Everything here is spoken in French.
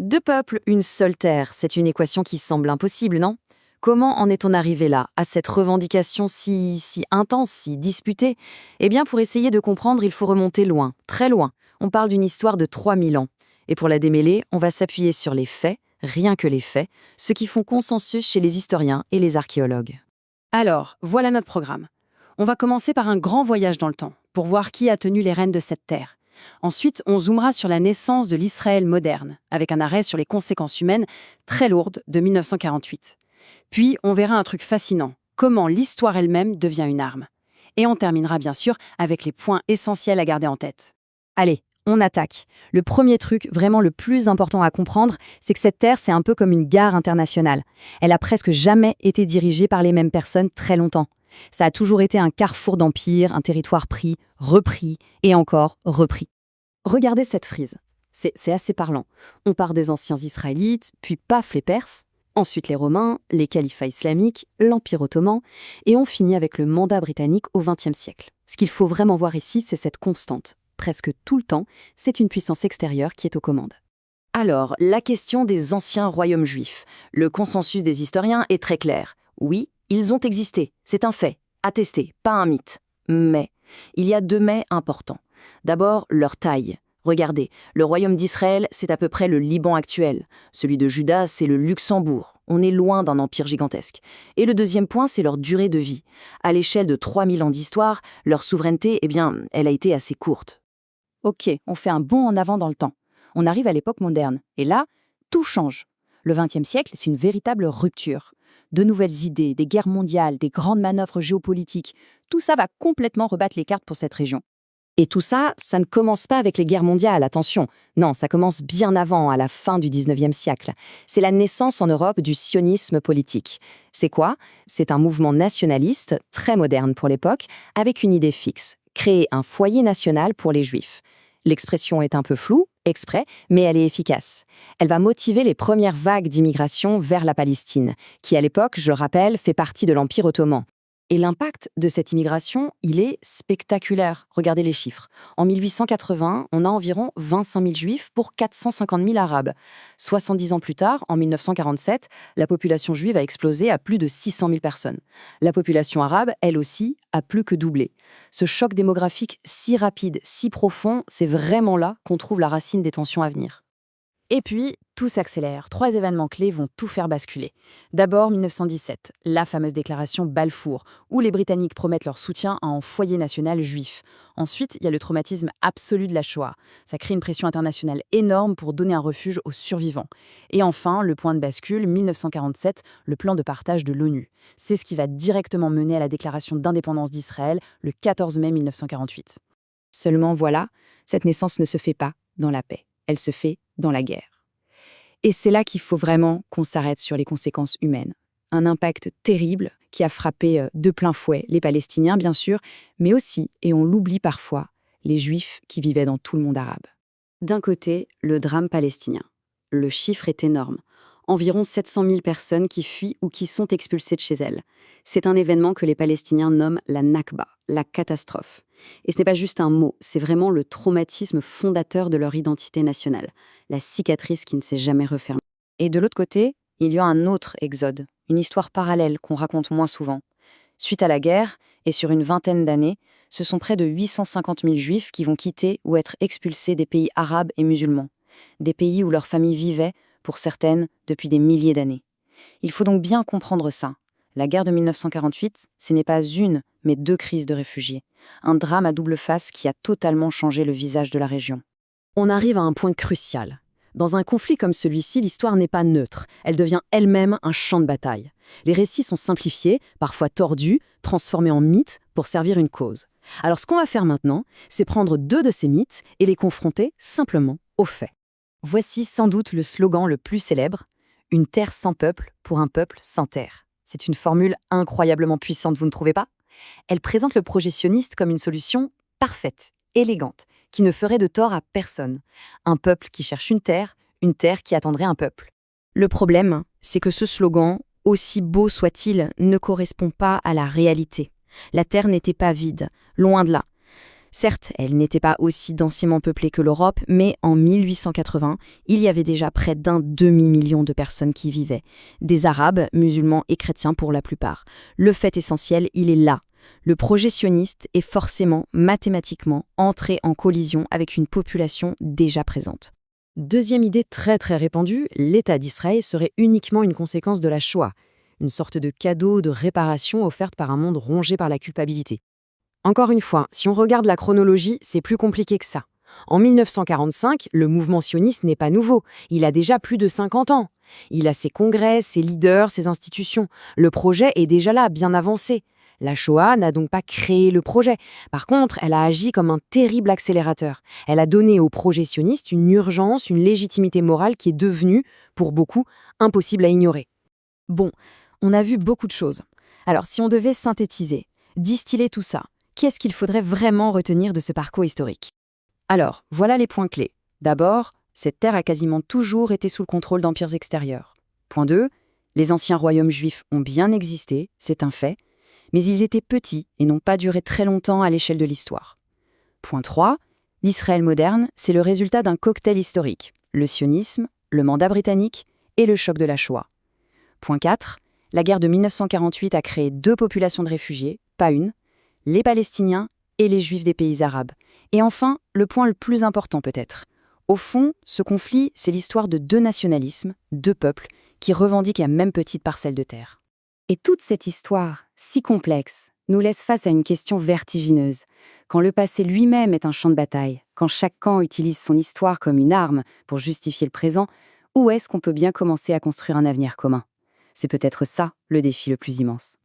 Deux peuples, une seule terre, c'est une équation qui semble impossible, non? Comment en est-on arrivé là, à cette revendication si intense, si disputée? Eh bien, pour essayer de comprendre, il faut remonter loin, très loin. On parle d'une histoire de 3000 ans. Et pour la démêler, on va s'appuyer sur les faits, rien que les faits, ce qui font consensus chez les historiens et les archéologues. Alors, voilà notre programme. On va commencer par un grand voyage dans le temps, pour voir qui a tenu les rênes de cette terre. Ensuite, on zoomera sur la naissance de l'Israël moderne, avec un arrêt sur les conséquences humaines très lourdes de 1948. Puis, on verra un truc fascinant, comment l'histoire elle-même devient une arme. Et on terminera bien sûr avec les points essentiels à garder en tête. Allez, on attaque. Le premier truc, vraiment le plus important à comprendre, c'est que cette terre, c'est un peu comme une gare internationale. Elle a presque jamais été dirigée par les mêmes personnes très longtemps. Ça a toujours été un carrefour d'empire, un territoire pris, repris et encore repris. Regardez cette frise. C'est assez parlant. On part des anciens Israélites, puis paf les Perses, ensuite les Romains, les califats islamiques, l'Empire ottoman, et on finit avec le mandat britannique au XXe siècle. Ce qu'il faut vraiment voir ici, c'est cette constante. Presque tout le temps, c'est une puissance extérieure qui est aux commandes. Alors, la question des anciens royaumes juifs. Le consensus des historiens est très clair. Oui, ils ont existé, c'est un fait, attesté, pas un mythe. Mais il y a deux mais importants. D'abord, leur taille. Regardez, le royaume d'Israël, c'est à peu près le Liban actuel. Celui de Juda, c'est le Luxembourg. On est loin d'un empire gigantesque. Et le deuxième point, c'est leur durée de vie. À l'échelle de 3000 ans d'histoire, leur souveraineté, elle a été assez courte. Ok, on fait un bond en avant dans le temps. On arrive à l'époque moderne. Et là, tout change. Le XXe siècle, c'est une véritable rupture. De nouvelles idées, des guerres mondiales, des grandes manœuvres géopolitiques. Tout ça va complètement rebattre les cartes pour cette région. Et tout ça, ça ne commence pas avec les guerres mondiales, attention. Non, ça commence bien avant, à la fin du XIXe siècle. C'est la naissance en Europe du sionisme politique. C'est quoi? C'est un mouvement nationaliste, très moderne pour l'époque, avec une idée fixe, créer un foyer national pour les Juifs. L'expression est un peu floue, exprès, mais elle est efficace. Elle va motiver les premières vagues d'immigration vers la Palestine, qui à l'époque, je le rappelle, fait partie de l'Empire ottoman. Et l'impact de cette immigration, il est spectaculaire. Regardez les chiffres. En 1880, on a environ 25 000 juifs pour 450 000 arabes. 70 ans plus tard, en 1947, la population juive a explosé à plus de 600 000 personnes. La population arabe, elle aussi, a plus que doublé. Ce choc démographique si rapide, si profond, c'est vraiment là qu'on trouve la racine des tensions à venir. Et puis, tout s'accélère. 3 événements clés vont tout faire basculer. D'abord, 1917, la fameuse déclaration Balfour, où les Britanniques promettent leur soutien à un foyer national juif. Ensuite, il y a le traumatisme absolu de la Shoah. Ça crée une pression internationale énorme pour donner un refuge aux survivants. Et enfin, le point de bascule, 1947, le plan de partage de l'ONU. C'est ce qui va directement mener à la déclaration d'indépendance d'Israël le 14 mai 1948. Seulement voilà, cette naissance ne se fait pas dans la paix. Elle se fait dans la guerre. Et c'est là qu'il faut vraiment qu'on s'arrête sur les conséquences humaines. Un impact terrible qui a frappé de plein fouet les Palestiniens, bien sûr, mais aussi, et on l'oublie parfois, les Juifs qui vivaient dans tout le monde arabe. D'un côté, le drame palestinien. Le chiffre est énorme. Environ 700 000 personnes qui fuient ou qui sont expulsées de chez elles. C'est un événement que les Palestiniens nomment la Nakba, la catastrophe. Et ce n'est pas juste un mot, c'est vraiment le traumatisme fondateur de leur identité nationale, la cicatrice qui ne s'est jamais refermée. Et de l'autre côté, il y a un autre exode, une histoire parallèle qu'on raconte moins souvent. Suite à la guerre, et sur une vingtaine d'années, ce sont près de 850 000 juifs qui vont quitter ou être expulsés des pays arabes et musulmans, des pays où leurs familles vivaient, pour certaines, depuis des milliers d'années. Il faut donc bien comprendre ça. La guerre de 1948, ce n'est pas une, mais deux crises de réfugiés. Un drame à double face qui a totalement changé le visage de la région. On arrive à un point crucial. Dans un conflit comme celui-ci, l'histoire n'est pas neutre. Elle devient elle-même un champ de bataille. Les récits sont simplifiés, parfois tordus, transformés en mythes pour servir une cause. Alors ce qu'on va faire maintenant, c'est prendre deux de ces mythes et les confronter simplement aux faits. Voici sans doute le slogan le plus célèbre, « Une terre sans peuple pour un peuple sans terre ». C'est une formule incroyablement puissante, vous ne trouvez pas? Elle présente le projet sioniste comme une solution parfaite, élégante, qui ne ferait de tort à personne. Un peuple qui cherche une terre qui attendrait un peuple. Le problème, c'est que ce slogan, aussi beau soit-il, ne correspond pas à la réalité. La terre n'était pas vide, loin de là. Certes, elle n'était pas aussi densément peuplée que l'Europe, mais en 1880, il y avait déjà près d'un demi-million de personnes qui y vivaient. Des Arabes, musulmans et chrétiens pour la plupart. Le fait essentiel, il est là. Le projet sioniste est forcément, mathématiquement, entré en collision avec une population déjà présente. Deuxième idée très répandue, l'État d'Israël serait uniquement une conséquence de la Shoah, une sorte de cadeau de réparation offerte par un monde rongé par la culpabilité. Encore une fois, si on regarde la chronologie, c'est plus compliqué que ça. En 1945, le mouvement sioniste n'est pas nouveau, il a déjà plus de 50 ans. Il a ses congrès, ses leaders, ses institutions. Le projet est déjà là, bien avancé. La Shoah n'a donc pas créé le projet. Par contre, elle a agi comme un terrible accélérateur. Elle a donné au projet sioniste une urgence, une légitimité morale qui est devenue, pour beaucoup, impossible à ignorer. Bon, on a vu beaucoup de choses. Alors, si on devait synthétiser, distiller tout ça, qu'est-ce qu'il faudrait vraiment retenir de ce parcours historique? Alors, voilà les points clés. D'abord, cette terre a quasiment toujours été sous le contrôle d'empires extérieurs. Point 2, les anciens royaumes juifs ont bien existé, c'est un fait, mais ils étaient petits et n'ont pas duré très longtemps à l'échelle de l'histoire. Point 3, l'Israël moderne, c'est le résultat d'un cocktail historique, le sionisme, le mandat britannique et le choc de la Shoah. Point 4, la guerre de 1948 a créé deux populations de réfugiés, pas une, les Palestiniens et les Juifs des pays arabes. Et enfin, le point le plus important peut-être. Au fond, ce conflit, c'est l'histoire de deux nationalismes, deux peuples, qui revendiquent la même petite parcelle de terre. Et toute cette histoire, si complexe, nous laisse face à une question vertigineuse. Quand le passé lui-même est un champ de bataille, quand chaque camp utilise son histoire comme une arme pour justifier le présent, où est-ce qu'on peut bien commencer à construire un avenir commun? C'est peut-être ça le défi le plus immense.